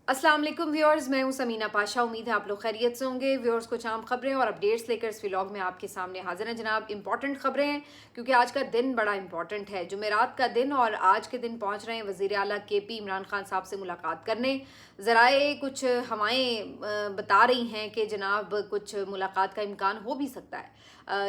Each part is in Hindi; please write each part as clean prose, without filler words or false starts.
अस्सलाम वालेकुम व्यूअर्स, मैं हूं समीना पाशा। उम्मीद है आप लोग खैरियत से होंगे। व्यूअर्स, कुछ आम खबरें और अपडेट्स लेकर इस व्लॉग में आपके सामने हाजिर हैं जनाब। इंपॉर्टेंट खबरें हैं क्योंकि आज का दिन बड़ा इंपॉर्टेंट है। जुमेरात का दिन और आज के दिन पहुंच रहे हैं वज़ीर आला KP इमरान खान साहब से मुलाकात करने। ज़राए कुछ हवाएं बता रही हैं कि जनाब कुछ मुलाकात का इम्कान हो भी सकता है।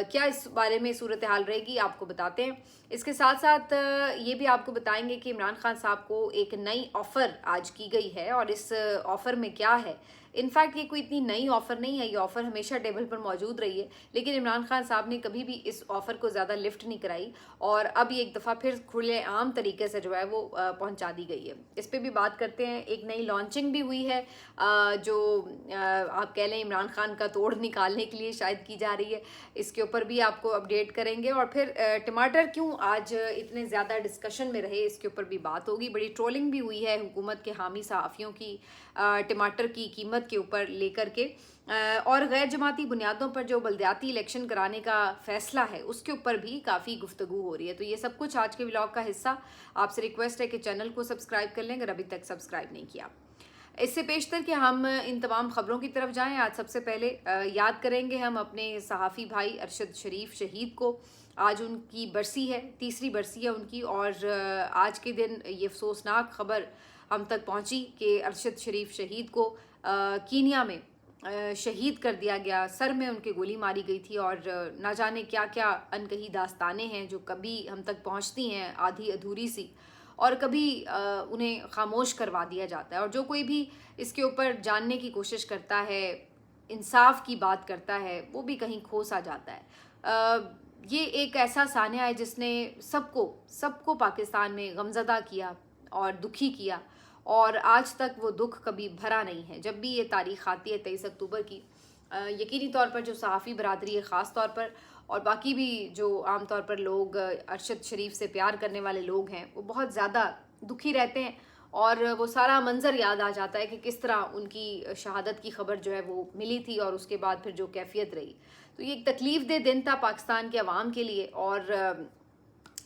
क्या इस बारे में सूरत हाल रहेगी आपको बताते हैं। इसके साथ साथ ये भी आपको बताएंगे कि इमरान खान साहब को एक नई ऑफ़र आज की गई है और इस ऑफ़र में क्या है। इनफैक्ट ये कोई इतनी नई ऑफ़र नहीं है, ये ऑफ़र हमेशा टेबल पर मौजूद रही है, लेकिन इमरान खान साहब ने कभी भी इस ऑफ़र को ज़्यादा लिफ्ट नहीं कराई और अब ये एक दफ़ा फिर खुले आम तरीके से जो है वो पहुंचा दी गई है। इस पर भी बात करते हैं। एक नई लॉन्चिंग भी हुई है जो आप कह लें इमरान खान का तोड़ निकालने के लिए शायद की जा रही है। इसके ऊपर भी आपको अपडेट करेंगे और फिर टमाटर क्यों आज इतने ज़्यादा डिस्कशन में रहे इसके ऊपर भी बात होगी। बड़ी ट्रोलिंग भी हुई है हुकूमत के हामी सहाफ़ियों की टमाटर की कीमत के ऊपर लेकर के और गैर जमाती बुनियादों पर जो बल्दियाती इलेक्शन कराने का फ़ैसला है उसके ऊपर भी काफ़ी गुफ्तगू हो रही है। तो ये सब कुछ आज के व्लॉग का हिस्सा। आपसे रिक्वेस्ट है कि चैनल को सब्सक्राइब कर लें अगर अभी तक सब्सक्राइब नहीं किया। इससे पेशतर कि हम इन तमाम ख़बरों की तरफ जाएं, आज सबसे पहले याद करेंगे हम अपने सहाफ़ी भाई अरशद शरीफ शहीद को। आज उनकी बरसी है, तीसरी बरसी है उनकी और आज के दिन ये अफसोसनाक ख़बर हम तक पहुंची कि अरशद शरीफ शहीद को कीनिया में शहीद कर दिया गया। सर में उनके गोली मारी गई थी और ना जाने क्या क्या अनकही दास्तानें हैं जो कभी हम तक पहुंचती हैं आधी अधूरी सी और कभी उन्हें खामोश करवा दिया जाता है। और जो कोई भी इसके ऊपर जानने की कोशिश करता है, इंसाफ की बात करता है, वो भी कहीं खो सा जाता है। ये एक ऐसा सानिया है जिसने सबको सबको पाकिस्तान में गमज़दा किया और दुखी किया और आज तक वो दुख कभी भरा नहीं है। जब भी ये तारीख़ आती है 23 अक्टूबर की, यकीनी तौर पर जो सहाफ़ी बरादरी है ख़ास तौर पर और बाकी भी जो आम तौर पर लोग अरशद शरीफ से प्यार करने वाले लोग हैं वो बहुत ज़्यादा दुखी रहते हैं और वो सारा मंज़र याद आ जाता है कि किस तरह उनकी शहादत की ख़बर जो है वो मिली थी और उसके बाद फिर जो कैफियत रही। तो ये एक तकलीफ़ दे दिन था पाकिस्तान के अवाम के लिए और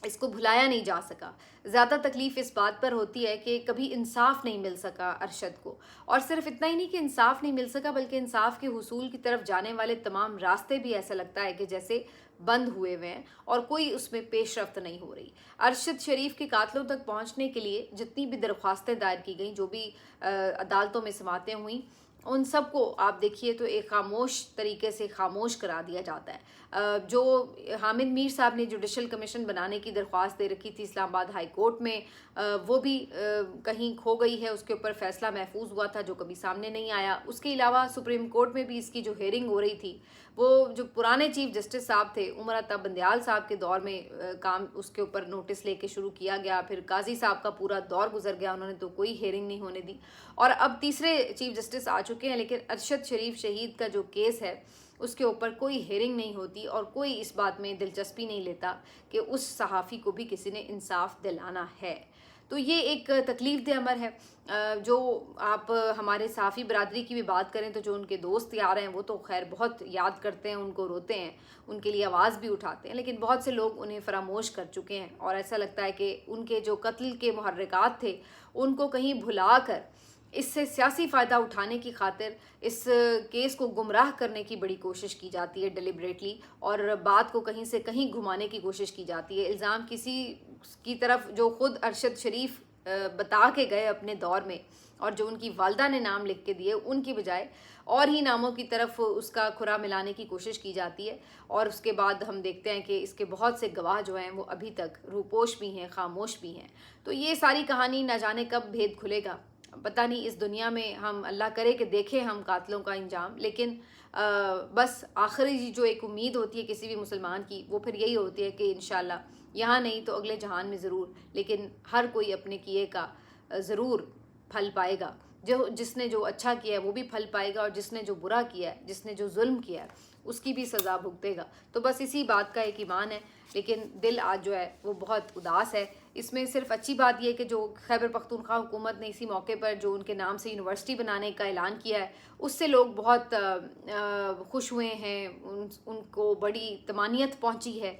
इसको भुलाया नहीं जा सका। ज़्यादा तकलीफ़ इस बात पर होती है कि कभी इंसाफ नहीं मिल सका अरशद को। और सिर्फ इतना ही नहीं कि इंसाफ नहीं मिल सका बल्कि इंसाफ के हुसूल की तरफ जाने वाले तमाम रास्ते भी ऐसा लगता है कि जैसे बंद हुए हुए हैं और कोई उसमें पेशरफ्त नहीं हो रही। अरशद शरीफ के कातलों तक पहुंचने के लिए जितनी भी दरख्वास्तें दायर की गई, जो भी अदालतों में समातें हुई, उन सब को आप देखिए तो एक खामोश तरीके से खामोश करा दिया जाता है। जो हामिद मीर साहब ने जुडिशल कमीशन बनाने की दरख्वास्त दे रखी थी इस्लामाबाद हाई कोर्ट में, वो भी कहीं खो गई है। उसके ऊपर फ़ैसला महफूज हुआ था जो कभी सामने नहीं आया। उसके अलावा सुप्रीम कोर्ट में भी इसकी जो हेयरिंग हो रही थी, वो जो पुराने चीफ जस्टिस साहब थे उमर अता बंदयाल साहब के दौर में काम उसके ऊपर नोटिस लेके शुरू किया गया। फिर काजी साहब का पूरा दौर गुजर गया, उन्होंने तो कोई हेयरिंग नहीं होने दी और अब तीसरे चीफ जस्टिस आ चुके हैं। लेकिन अरशद शरीफ शहीद का जो केस है उसके ऊपर कोई हेयरिंग नहीं होती और कोई इस बात में दिलचस्पी नहीं लेता कि उस सहाफ़ी को भी किसी ने इंसाफ दिलाना है। तो ये एक तकलीफ़ दे अमर है। जो आप हमारे सहाफ़ी बरादरी की भी बात करें तो जो उनके दोस्त यार हैं वो तो खैर बहुत याद करते हैं, उनको रोते हैं, उनके लिए आवाज़ भी उठाते हैं, लेकिन बहुत से लोग उन्हें फरामोश कर चुके हैं और ऐसा लगता है कि उनके जो कत्ल के मुहर्रिकात थे उनको कहीं भुला कर इससे सियासी फ़ायदा उठाने की खातिर इस केस को गुमराह करने की बड़ी कोशिश की जाती है डिलिबरेटली और बात को कहीं से कहीं घुमाने की कोशिश की जाती है। इल्ज़ाम किसी की तरफ जो ख़ुद अरशद शरीफ बता के गए अपने दौर में और जो उनकी वालदा ने नाम लिख के दिए, उनकी बजाय और ही नामों की तरफ उसका खुरा मिलाने की कोशिश की जाती है। और उसके बाद हम देखते हैं कि इसके बहुत से गवाह जो हैं वो अभी तक रूपोश भी हैं, खामोश भी हैं। तो ये सारी कहानी न जाने कब भेद खुलेगा, पता नहीं। इस दुनिया में हम अल्लाह करे कि देखें हम कातलों का इंजाम, लेकिन बस आखिरी जो एक उम्मीद होती है किसी भी मुसलमान की वो फिर यही होती है कि इंशाल्लाह यहाँ नहीं तो अगले जहान में ज़रूर, लेकिन हर कोई अपने किए का ज़रूर फल पाएगा। जो जिसने जो अच्छा किया है वो भी फल पाएगा और जिसने जो बुरा किया है, जिसने जो जुल्म किया है उसकी भी सज़ा भुगतेगा। तो बस इसी बात का एक ईमान है, लेकिन दिल आज जो है वो बहुत उदास है। इसमें सिर्फ अच्छी बात यह कि जो खैबर पख्तूनख्वा हुकूमत ने इसी मौके पर जो उनके नाम से यूनिवर्सिटी बनाने का ऐलान किया है उससे लोग बहुत खुश हुए हैं, उनको बड़ी तमानियत पहुंची है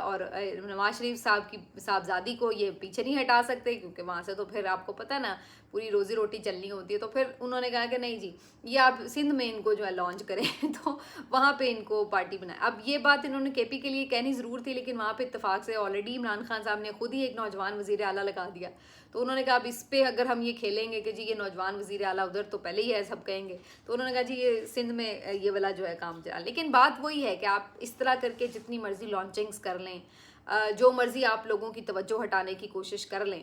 और नवाज शरीफ साहब की साहबजादी को ये पीछे नहीं हटा सकते, क्योंकि वहाँ से तो फिर आपको पता है ना पूरी रोजी रोटी चलनी होती है। तो फिर उन्होंने कहा कि नहीं जी, ये आप सिंध में इनको जो है लॉन्च करें तो वहाँ पे इनको पार्टी बनाए। अब ये बात इन्होंने केपी के लिए कहनी ज़रूर थी, लेकिन वहाँ पे इत्तेफाक से ऑलरेडी इमरान खान साहब ने खुद ही एक नौजवान वज़ीर आला लगा दिया। तो उन्होंने कहा अब इस पे अगर हम ये खेलेंगे कि जी ये नौजवान वज़ीर आला उधर तो पहले ही है सब कहेंगे, तो उन्होंने कहा जी ये सिंध में ये वाला जो है काम चला। लेकिन बात वही है कि आप इस तरह करके जितनी मर्जी लॉन्चिंग्स कर लें, जो मर्जी आप लोगों की तवज्जो हटाने की कोशिश कर लें,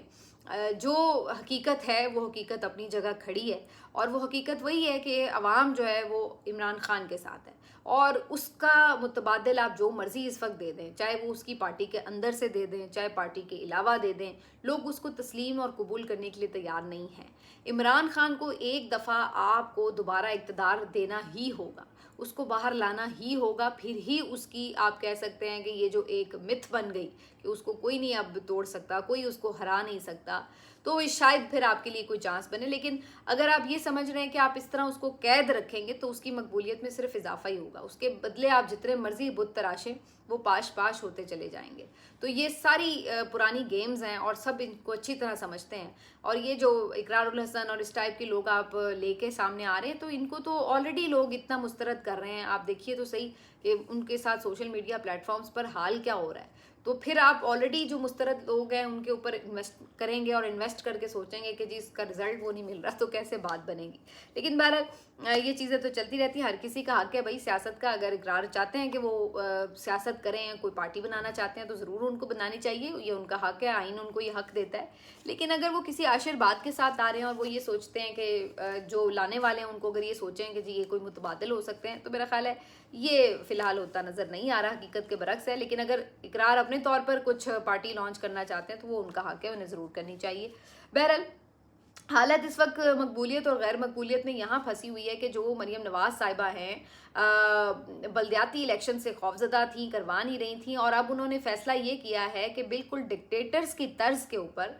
जो हकीकत है वो हकीकत अपनी जगह खड़ी है। और वो हकीकत वही है कि अवाम जो है वो इमरान खान के साथ है, और उसका मुतबादिल आप जो मर्ज़ी इस वक्त दे दें, चाहे वो उसकी पार्टी के अंदर से दे दें, चाहे पार्टी के अलावा दे दें, लोग उसको तस्लीम और कबूल करने के लिए तैयार नहीं हैं। इमरान खान को एक दफ़ा आपको दोबारा इक़्तिदार देना ही होगा, उसको बाहर लाना ही होगा, फिर ही उसकी आप कह सकते हैं कि ये जो एक मिथ बन गई कि उसको कोई नहीं अब तोड़ सकता, कोई उसको हरा नहीं सकता, तो शायद फिर आपके लिए कोई चांस बने। लेकिन अगर आप ये समझ रहे हैं कि आप इस तरह उसको कैद रखेंगे तो उसकी मकबूलियत में सिर्फ इजाफा ही होगा, उसके बदले आप जितने मर्जी बुत तराशें वो पाश पाश होते चले जाएंगे। तो ये सारी पुरानी गेम्स हैं और सब इनको अच्छी तरह समझते हैं। और ये जो इकरारुल हसन और इस टाइप के लोग आप लेके सामने आ रहे हैं, तो इनको तो ऑलरेडी लोग इतना मुस्तरद कर रहे हैं। आप देखिए तो सही कि उनके साथ सोशल मीडिया प्लेटफॉर्म्स पर हाल क्या हो रहा है। तो फिर आप ऑलरेडी जो मुस्तरद लोग हैं उनके ऊपर इन्वेस्ट करेंगे और इन्वेस्ट करके सोचेंगे कि जी इसका रिजल्ट वो नहीं मिल रहा, तो कैसे बात बनेगी। लेकिन बहरहाल ये चीज़ें तो चलती रहती हैं, हर किसी का हक है भाई सियासत का। अगर इकरार चाहते हैं कि वो सियासत करें, कोई पार्टी बनाना चाहते हैं तो ज़रूर उनको बनानी चाहिए, ये उनका हक है, आइन उनको ये हक देता है। लेकिन अगर वो किसी आशीर्वाद के साथ आ रहे हैं और वो ये सोचते हैं कि जो लाने वाले हैं उनको अगर ये सोचें कि जी ये कोई मुतबादिल हो सकते हैं, तो मेरा ख्याल है ये फ़िलहाल होता नज़र नहीं आ रहा, हकीकत के बरक्स है। लेकिन अगर इकरार अपने तौर पर कुछ पार्टी लॉन्च करना चाहते हैं तो वो उनका हक है, उन्हें ज़रूर करनी चाहिए। बहरहाल हालत इस वक्त मकबूलियत और गैर मकबूलियत में यहाँ फंसी हुई है कि जो मरीम नवाज़ साहिबा हैं बल्दियाती इलेक्शन से खौफजदा थी, करवा नहीं रही थी, और अब उन्होंने फ़ैसला ये किया है कि बिल्कुल डिक्टेटर्स की तर्ज के ऊपर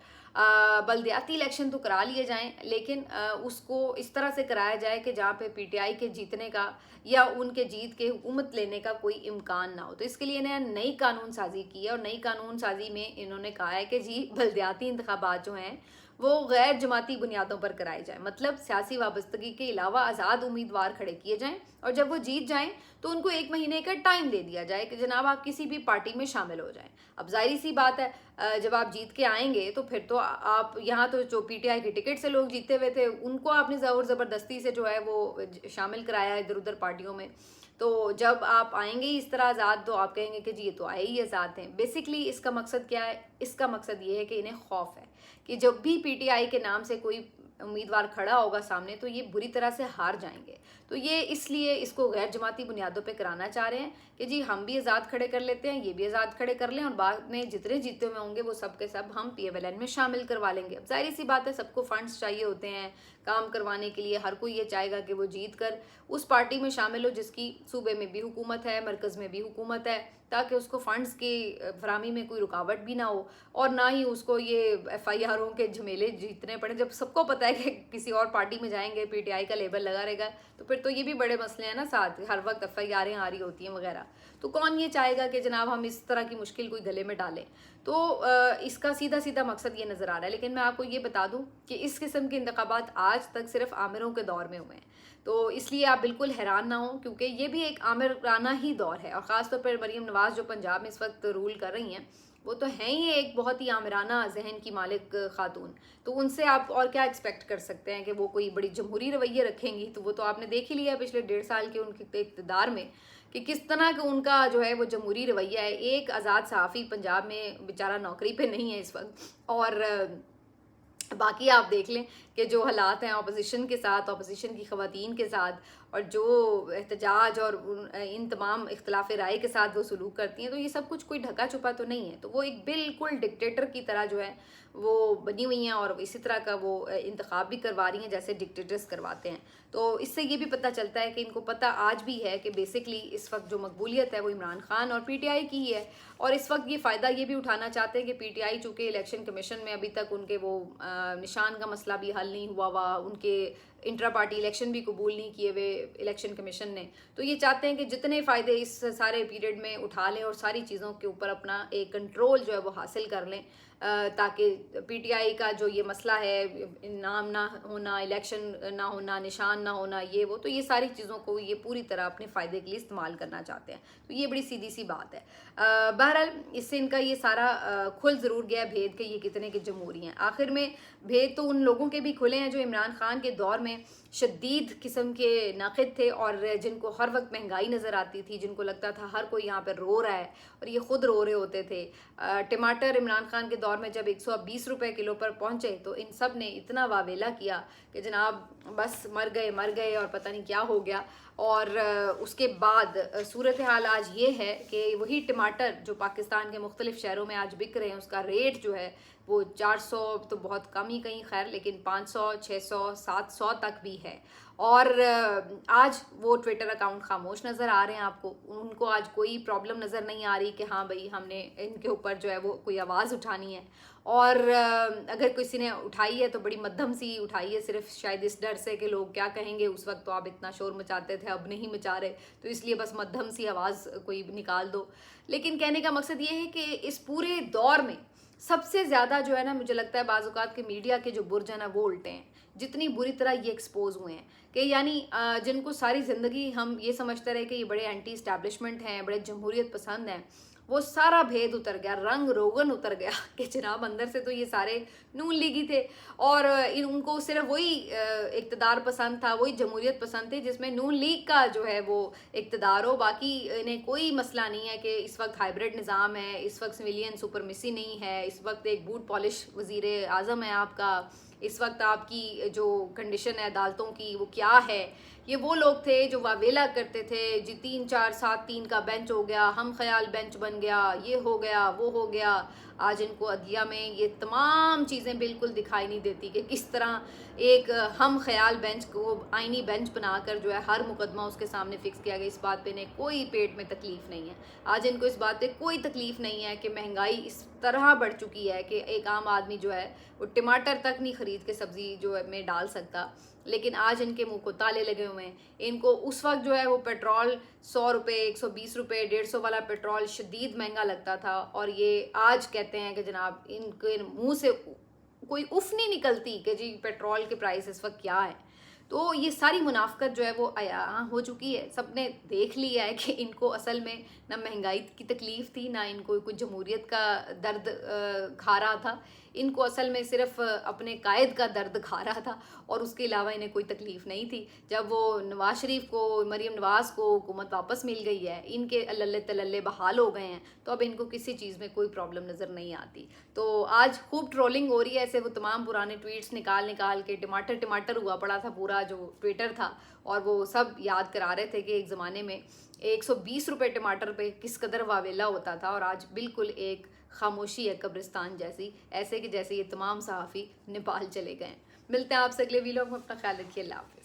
बल्दियाती इलेक्शन तो करा लिए जाएं, लेकिन उसको इस तरह से कराया जाए कि जहाँ पे पीटीआई के जीतने का या उनके जीत के हुकूमत लेने का कोई इम्कान ना हो। तो इसके लिए इन्हें नई कानून साजी की है, और नई कानून साजी में इन्होंने कहा है कि जी बल्दियाती इंतखाबात जो हैं वो गैर जमाती बुनियादों पर कराए जाएं, मतलब सियासी वाबस्तगी के अलावा आज़ाद उम्मीदवार खड़े किए जाएं, और जब वो जीत जाएं तो उनको 1 महीने का टाइम दे दिया जाए कि जनाब आप किसी भी पार्टी में शामिल हो जाएं। अब जाहिर सी बात है जब आप जीत के आएंगे तो फिर तो आप यहाँ तो जो पीटीआई की टिकट से लोग जीते हुए थे उनको आपने ज़ोर ज़बरदस्ती से जो है वो शामिल कराया इधर उधर पार्टियों में। तो जब आप आएंगे इस तरह आज़ाद तो आप कहेंगे कि जी ये तो आए ही आज़ाद हैं। बेसिकली इसका मकसद क्या है? इसका मकसद ये है कि इन्हें खौफ है कि जब भी पीटीआई के नाम से कोई उम्मीदवार खड़ा होगा सामने तो ये बुरी तरह से हार जाएंगे। तो ये इसलिए इसको गैर जमाती बुनियादों पे कराना चाह रहे हैं कि जी हम भी आज़ाद खड़े कर लेते हैं, ये भी आज़ाद खड़े कर लें, और बाद में जितने जीते हुए होंगे वो सब के सब हम PFLN में शामिल करवा लेंगे। अब जाहिर सी बात है सबको फंड्स चाहिए होते हैं काम करवाने के लिए, हर कोई ये चाहेगा कि वो जीत कर उस पार्टी में शामिल हो जिसकी सूबे में भी हुकूमत है, मरकज़ में भी हुकूमत है, ताकि उसको फ़ंड्स की फराहमी में कोई रुकावट भी ना हो, और ना ही उसको ये FIRों के झमेले जीतने पड़े। जब सबको पता है कि किसी और पार्टी में जाएंगे पीटीआई का लेबल लगा रहेगा तो फिर तो ये भी बड़े मसले हैं ना, साथ हर वक्त FIRें आ रही होती हैं वगैरह। तो कौन ये चाहेगा कि जनाब हम इस तरह की मुश्किल कोई गले में डालें। तो इसका सीधा सीधा मकसद ये नज़र आ रहा है। लेकिन मैं आपको ये बता दूं कि इस किस्म के इंतखाबात आज तक सिर्फ आमिरों के दौर में हुए हैं, तो इसलिए आप बिल्कुल हैरान ना हो, क्योंकि ये भी एक आमिराना ही दौर है। और ख़ासतौर पर मरीम नवाज़ जो पंजाब में इस वक्त रूल कर रही हैं वो तो हैं ही एक बहुत ही आमिराना जहन की मालिक खातून, तो उनसे आप और क्या एक्सपेक्ट कर सकते हैं कि वो कोई बड़ी जमहूरी रवैये रखेंगी। तो वो तो आपने देख ही लिया पिछले 1.5 साल के उनके इक़्तिदार में कि किस तरह का उनका जो है वो जमहूरी रवैया है। एक आज़ाद सहाफ़ी पंजाब में बेचारा नौकरी पे नहीं है इस वक्त, और बाकी आप देख लें कि जो हालात हैं अपोजिशन के साथ, अपोजिशन की ख़वातीन के साथ, और जो एहतजाज और इन तमाम इख्तलाफ राय के साथ वो सलूक करती हैं, तो ये सब कुछ कोई ढका छुपा तो नहीं है। तो वो एक बिल्कुल डिक्टेटर की तरह जो है वो बनी हुई हैं, और इसी तरह का वो इंतखाब भी करवा रही हैं जैसे डिक्टेटर्स करवाते हैं। तो इससे ये भी पता चलता है कि इनको पता आज भी है कि बेसिकली इस वक्त जो मकबूलियत है वो इमरान खान और पीटीआई की ही है। और इस वक्त ये फ़ायदा ये भी उठाना चाहते हैं कि पीटीआई चूँकि इलेक्शन कमीशन में अभी तक उनके वो निशान का मसला भी हल हल नहीं हुआ उनके इंट्रा पार्टी इलेक्शन भी कबूल नहीं किए हुए इलेक्शन कमीशन ने। तो ये चाहते हैं कि जितने फ़ायदे इस सारे पीरियड में उठा लें और सारी चीज़ों के ऊपर अपना एक कंट्रोल जो है वो हासिल कर लें, ताकि पीटीआई का जो ये मसला है, नाम ना होना, इलेक्शन ना होना, निशान ना होना, ये वो, तो ये सारी चीज़ों को ये पूरी तरह अपने फ़ायदे के लिए इस्तेमाल करना चाहते हैं। तो ये बड़ी सीधी सी बात है। बहरहाल इससे इनका ये सारा खुल ज़रूर गया भेद कि ये कितने के जमहूरी हैं। आखिर में भेद तो उन लोगों के भी खुले हैं जो इमरान खान के दौर में शदीद किस्म के नाक़िद थे और जिनको हर वक्त महंगाई नज़र आती थी, जिनको लगता था हर कोई यहाँ पर रो रहा है और ये ख़ुद रो रहे होते थे। टमाटर इमरान खान के दौर में जब 120 रुपए किलो पर पहुँचे तो इन सब ने इतना वावेला किया कि जनाब बस मर गए और पता नहीं क्या हो गया। और उसके बाद सूरत हाल आज ये है कि वही टमाटर जो पाकिस्तान के मुख्तलिफ़ शहरों में आज बिक रहे हैं, उसका रेट जो है वो 400 तो बहुत कम ही कहीं, खैर, लेकिन 500, 600, 700 तक भी है। और आज वो ट्विटर अकाउंट खामोश नज़र आ रहे हैं आपको, उनको आज कोई प्रॉब्लम नज़र नहीं आ रही कि हाँ भाई हमने इनके ऊपर जो है वो कोई आवाज़ उठानी है। और अगर किसी ने उठाई है तो बड़ी मध्यम सी उठाई है, सिर्फ शायद इस डर से कि लोग क्या कहेंगे। उस वक्त तो आप इतना शोर मचाते थे, अब नहीं मचा रहे, तो इसलिए बस मध्यम सी आवाज़ कोई निकाल दो। लेकिन कहने का मकसद ये है कि इस पूरे दौर में सबसे ज़्यादा जो है ना, मुझे लगता है बाज़ औक़ात के मीडिया के जो बुर्ज हैं ना वो उल्टे हैं, जितनी बुरी तरह ये एक्सपोज हुए हैं कि यानी जिनको सारी ज़िंदगी हम ये समझते रहे कि ये बड़े एंटी इस्टेब्लिशमेंट हैं, बड़े जमहूरियत पसंद हैं, वो सारा भेद उतर गया, रंग रोगन उतर गया कि जनाब अंदर से तो ये सारे नून लीगी थे और उनको सिर्फ वही इक़्तिदार पसंद था, वही जमहूरियत पसंद थी जिसमें नून लीग का जो है वो इक़्तिदार हो। बाकी इन्हें कोई मसला नहीं है कि इस वक्त हाइब्रिड निज़ाम है, इस वक्त सिविलियन सुपरमेसी नहीं है, इस वक्त एक बूट पॉलिश वज़ीर आज़म है आपका, इस वक्त आपकी जो कंडीशन है अदालतों की वो क्या है। ये वो लोग थे जो वावेला करते थे जी 3 4 7 3 का बेंच हो गया, हम ख्याल बेंच बन गया, ये हो गया, वो हो गया। आज इनको अदलिया में ये तमाम चीज़ें बिल्कुल दिखाई नहीं देती कि किस तरह एक हम ख्याल बेंच को आइनी बेंच बनाकर जो है हर मुकदमा उसके सामने फ़िक्स किया गया। इस बात पे इन्हें कोई पेट में तकलीफ़ नहीं है। आज इनको इस बात पे कोई तकलीफ़ नहीं है कि महंगाई इस तरह बढ़ चुकी है कि एक आम आदमी जो है वो टमाटर तक नहीं ख़रीद के सब्ज़ी जो है में डाल सकता। लेकिन आज इनके मुंह को ताले लगे हुए हैं। इनको उस वक्त जो है वो पेट्रोल 100 रुपये, 120 रुपये, 150 वाला पेट्रोल शदीद महंगा लगता था और ये आज कहते हैं कि जनाब इनके मुंह से कोई उफ नहीं निकलती कि जी पेट्रोल के प्राइस इस वक्त क्या है। तो ये सारी मुनाफ़कत जो है वो यहाँ हो चुकी है। सब ने देख लिया है कि इनको असल में ना महंगाई की तकलीफ़ थी, ना इनको कोई जमहूरियत का दर्द खा रहा था। इनको असल में सिर्फ अपने कायद का दर्द खा रहा था और उसके अलावा इन्हें कोई तकलीफ़ नहीं थी। जब वो नवाज़ शरीफ को, मरीम नवाज़ को हुकूमत वापस मिल गई है, इनके अल्ले तल्ले बहाल हो गए हैं, तो अब इनको किसी चीज़ में कोई प्रॉब्लम नज़र नहीं आती। तो आज खूब ट्रोलिंग हो रही है, ऐसे वो तमाम पुराने ट्वीट्स निकाल के टमाटर हुआ पड़ा था पूरा जो ट्विटर था, और वो सब याद करा रहे थे कि एक ज़माने में 120 रुपये टमाटर पे किस कदर वावेला होता था और आज बिल्कुल एक खामोशी है कब्रिस्तान जैसी, ऐसे कि जैसे ये तमाम सहाफ़ी नेपाल चले गए। मिलते हैं आपसे अगले वीडियो में, अपना ख्याल रखिए। अल्लाह हाफ़िज़।